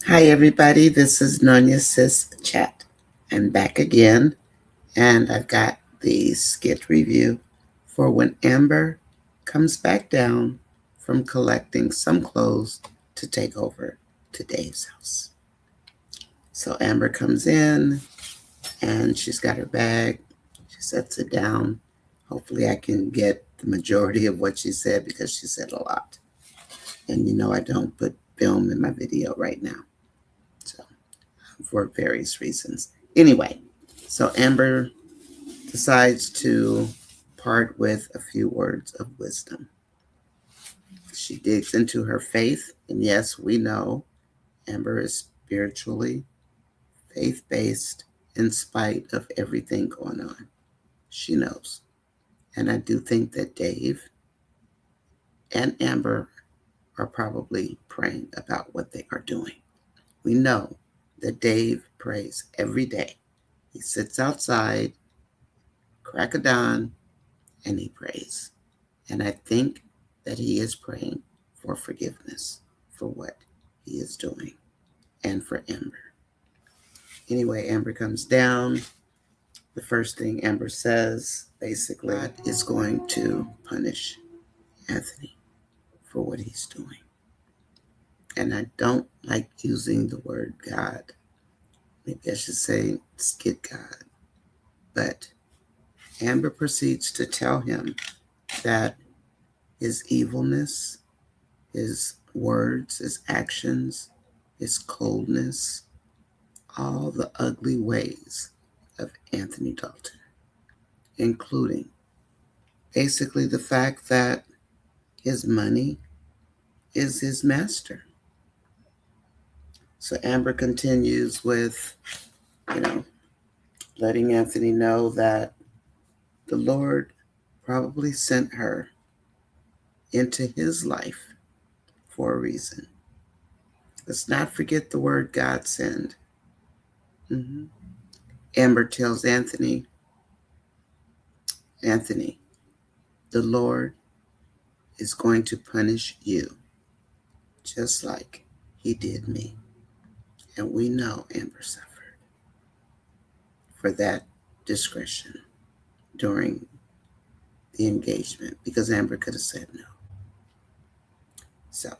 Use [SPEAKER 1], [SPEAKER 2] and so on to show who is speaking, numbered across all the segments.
[SPEAKER 1] Hi, everybody. This is NonyasisChat. I'm back again, and I've got the SKIT review for when Amber comes back down from collecting some clothes to take over to Dave's house. So Amber comes in, and she's got her bag. She sets it down. Hopefully, I can get the majority of what she said because she said a lot. And I don't put film in my video right now. So for various reasons. Anyway, so Amber decides to part with a few words of wisdom. She digs into her faith, and yes, we know Amber is spiritually faith based in spite of everything going on. She knows. And I do think that Dave and Amber are probably praying about what they are doing. We know that Dave prays every day. He sits outside, crack of dawn, and he prays. And I think that he is praying for forgiveness for what he is doing and for Amber. Anyway, Amber comes down. The first thing Amber says basically God is going to punish Anthony for what he's doing. And I don't like using the word God. Maybe I should say skid God. But Amber proceeds to tell him that his evilness, his words, his actions, his coldness, all the ugly ways of Anthony Dalton, including basically the fact that his money is his master. So Amber continues with, letting Anthony know that the Lord probably sent her into his life for a reason. Let's not forget the word God send. Amber tells Anthony, the Lord is going to punish you just like he did me. And we know Amber suffered for that discretion during the engagement because Amber could have said no. So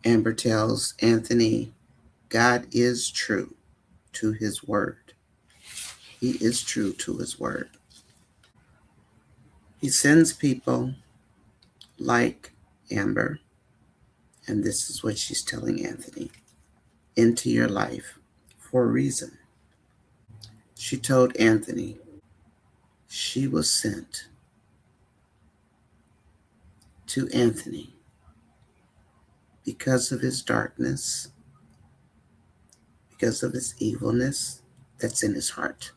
[SPEAKER 1] Amber tells Anthony, God is true to his word. He is true to his word. He sends people like Amber, and this is what she's telling Anthony, into your life for a reason. She told Anthony she was sent to Anthony because of his darkness, because of his evilness that's in his heart.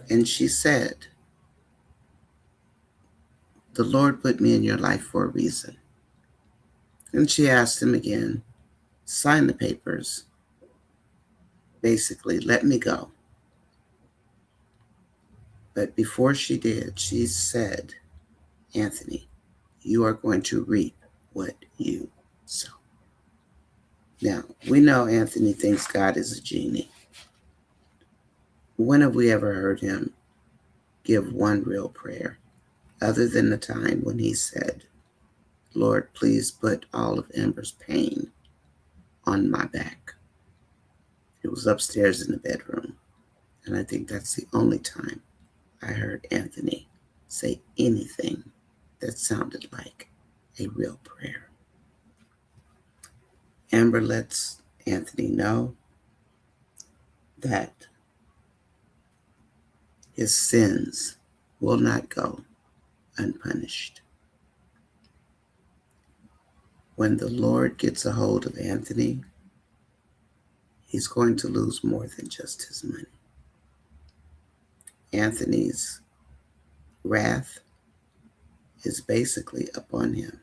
[SPEAKER 1] And she said, the Lord put me in your life for a reason. And she asked him again, sign the papers, basically, let me go. But before she did, she said, Anthony, you are going to reap what you sow. Now, we know Anthony thinks God is a genie. When have we ever heard him give one real prayer other than the time when he said, Lord, please put all of Amber's pain on my back? It was upstairs in the bedroom. And I think that's the only time I heard Anthony say anything that sounded like a real prayer. Amber lets Anthony know that his sins will not go unpunished. When the Lord gets a hold of Anthony, he's going to lose more than just his money. Anthony's wrath is basically upon him.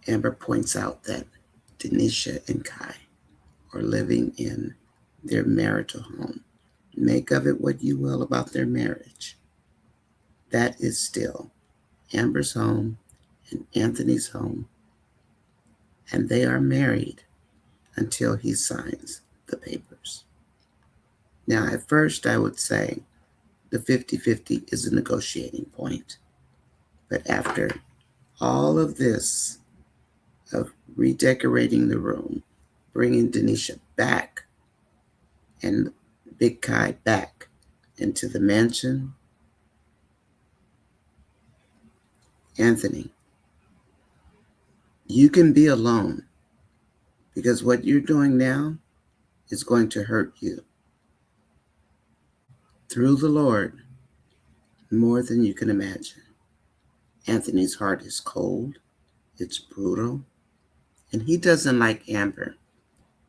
[SPEAKER 1] Amber points out that Denisha and Kai are living in their marital home. Make of it what you will about their marriage. That is still Amber's home in Anthony's home, and they are married until he signs the papers. Now, at first, I would say the 50-50 is a negotiating point. But after all of this, of redecorating the room, bringing Denisha back and Big Kai back into the mansion, Anthony, you can be alone, because what you're doing now is going to hurt you. Through the Lord, more than you can imagine. Anthony's heart is cold, it's brutal, and he doesn't like Amber,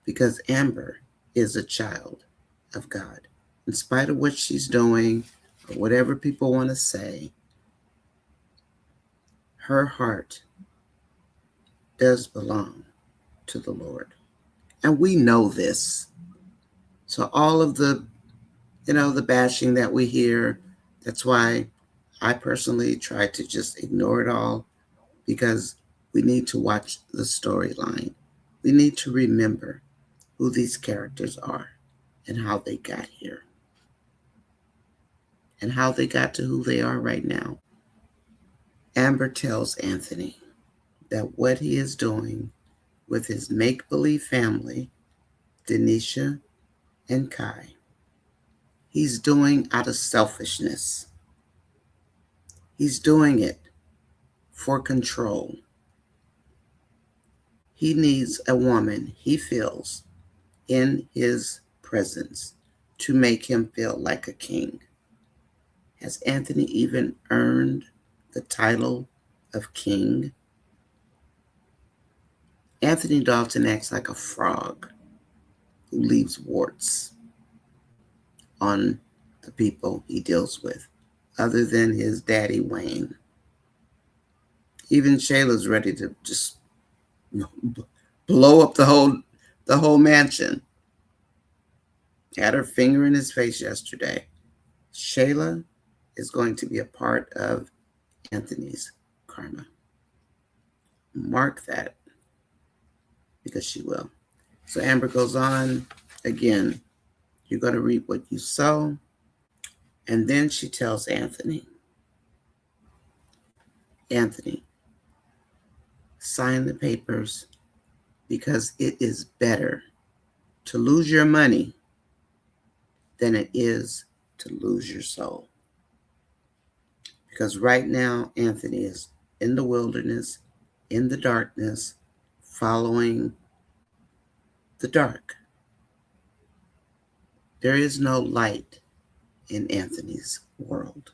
[SPEAKER 1] because Amber is a child of God. In spite of what she's doing, or whatever people want to say, her heart does belong to the Lord. And we know this. So all of the bashing that we hear, that's why I personally try to just ignore it all, because we need to watch the storyline. We need to remember who these characters are and how they got here and how they got to who they are right now. Amber tells Anthony that what he is doing with his make-believe family, Denisha and Kai, he's doing out of selfishness. He's doing it for control. He needs a woman, he feels, in his presence to make him feel like a king. Has Anthony even earned the title of king? Anthony Dalton acts like a frog who leaves warts on the people he deals with, other than his daddy Wayne. Even Shayla's ready to just blow up the whole mansion. Had her finger in his face yesterday. Shayla is going to be a part of Anthony's karma. Mark that, because she will. So Amber goes on again. You're going to reap what you sow. And then she tells Anthony, sign the papers, because it is better to lose your money than it is to lose your soul. Because right now, Anthony is in the wilderness, in the darkness, following the dark. There is no light in Anthony's world.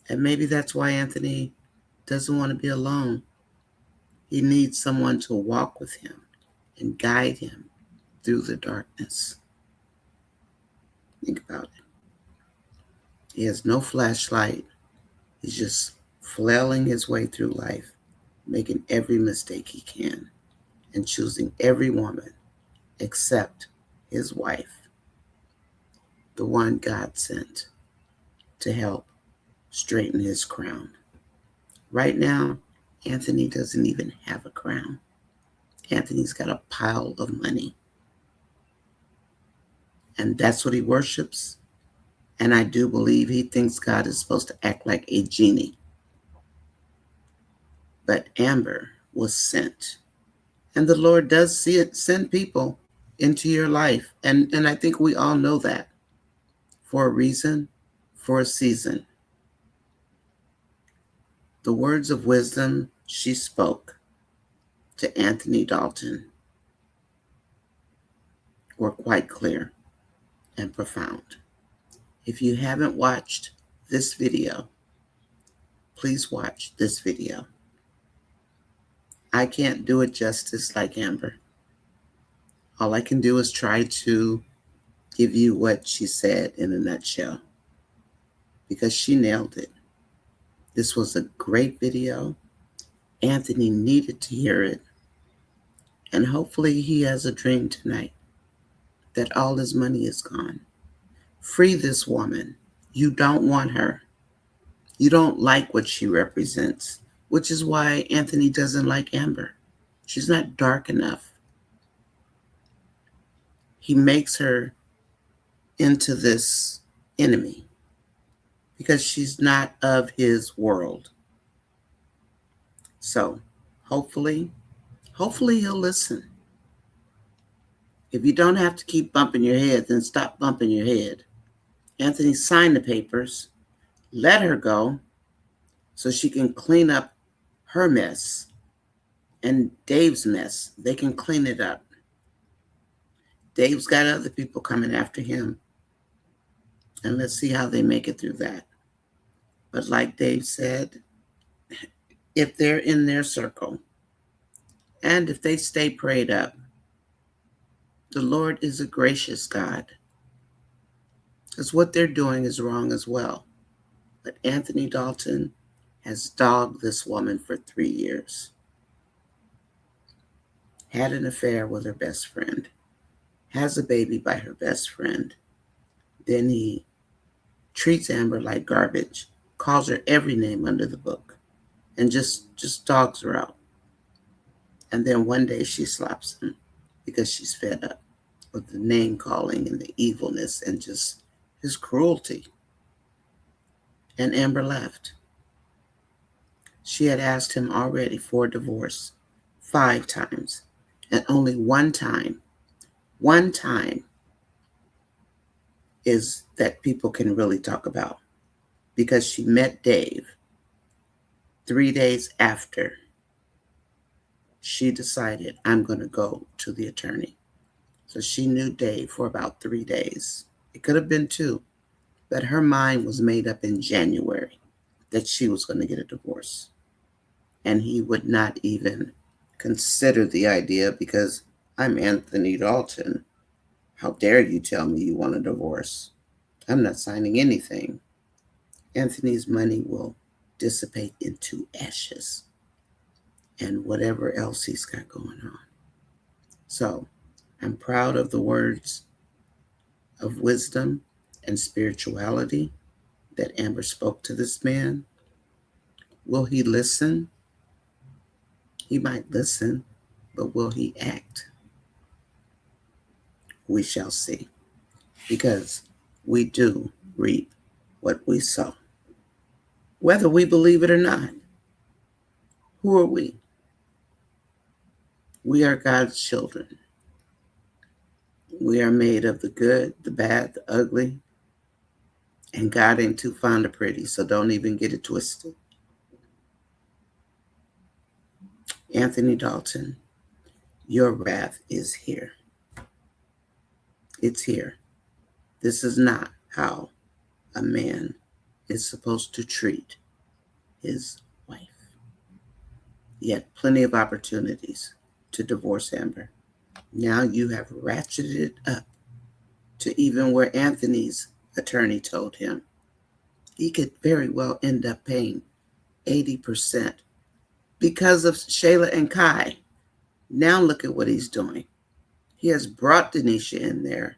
[SPEAKER 1] And maybe that's why Anthony doesn't want to be alone. He needs someone to walk with him and guide him through the darkness. Think about it. He has no flashlight. He's just flailing his way through life, making every mistake he can, and choosing every woman except his wife, the one God sent to help straighten his crown. Right now, Anthony doesn't even have a crown. Anthony's got a pile of money. And that's what he worships. And I do believe he thinks God is supposed to act like a genie. But Amber was sent. And the Lord does see it, send people into your life. And I think we all know that. For a reason, for a season. The words of wisdom she spoke to Anthony Dalton were quite clear and profound. If you haven't watched this video, please watch this video. I can't do it justice like Amber. All I can do is try to give you what she said in a nutshell, because she nailed it. This was a great video. Anthony needed to hear it. And hopefully he has a dream tonight that all his money is gone. Free this woman. You don't want her. You don't like what she represents. which is why Anthony doesn't like Amber. She's not dark enough. He makes her into this enemy because she's not of his world. So hopefully he'll listen. If you don't have to keep bumping your head, then stop bumping your head. Anthony signed the papers, let her go so she can clean up her mess and Dave's mess. They can clean it up. Dave's got other people coming after him. And let's see how they make it through that. But like Dave said, if they're in their circle and if they stay prayed up, the Lord is a gracious God. Because what they're doing is wrong as well. But Anthony Dalton has dogged this woman for 3 years. Had an affair with her best friend. Has a baby by her best friend. Then he treats Amber like garbage, calls her every name under the book, and just dogs her out. And then one day she slaps him because she's fed up with the name calling and the evilness and just his cruelty. And Amber left. She had asked him already for a divorce 5 times, and only one time is that people can really talk about, because she met Dave 3 days after she decided, I'm going to go to the attorney. So she knew Dave for about 3 days. It could have been 2, but her mind was made up in January that she was going to get a divorce. And he would not even consider the idea because I'm Anthony Dalton. How dare you tell me you want a divorce? I'm not signing anything. Anthony's money will dissipate into ashes and whatever else he's got going on. So I'm proud of the words of wisdom and spirituality that Amber spoke to this man. Will he listen? He might listen, but will he act? We shall see, because we do reap what we sow, whether we believe it or not. Who are we? We are God's children. We are made of the good, the bad, the ugly, and God ain't too fond of pretty, so don't even get it twisted. Anthony Dalton, your wrath is here. It's here. This is not how a man is supposed to treat his wife. Yet plenty of opportunities to divorce Amber. Now you have ratcheted it up to even where Anthony's attorney told him he could very well end up paying 80% because of Shayla and Kai. Now look at what he's doing. He has brought Denisha in there.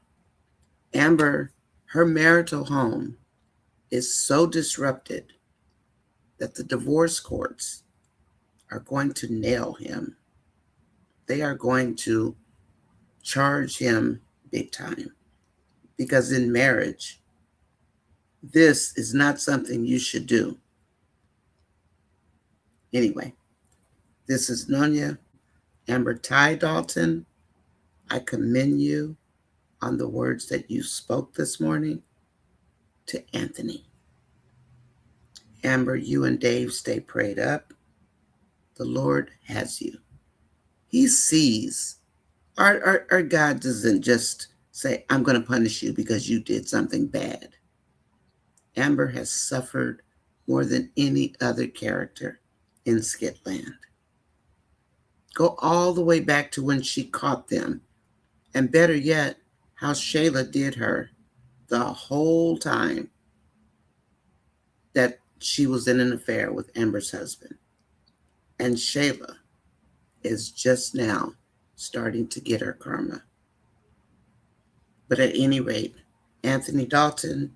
[SPEAKER 1] Amber, her marital home is so disrupted that the divorce courts are going to nail him. They are going to charge him big time, because in marriage, this is not something you should do. Anyway, this is Nonya. Amber Ty Dalton, I commend you on the words that you spoke this morning to Anthony. Amber, you and Dave stay prayed up. The Lord has you. He sees. Our God doesn't just say, I'm going to punish you because you did something bad. Amber has suffered more than any other character in Skitland. Go all the way back to when she caught them. And better yet, how Shayla did her the whole time that she was in an affair with Amber's husband. And Shayla is just now starting to get her karma. But at any rate, Anthony Dalton,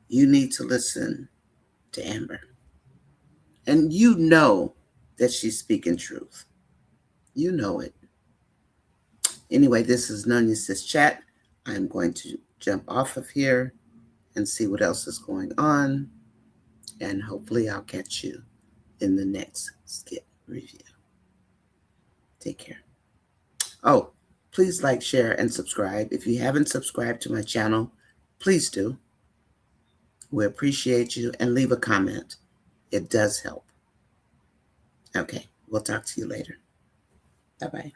[SPEAKER 1] you need to listen to Amber. And you know that she's speaking truth. You know it. Anyway, this is NonyasisChat. I'm going to jump off of here and see what else is going on. And hopefully I'll catch you in the next skit review. Take care. Oh, please like, share, and subscribe. If you haven't subscribed to my channel, please do. We appreciate you, and leave a comment. It does help. Okay, we'll talk to you later. Bye-bye.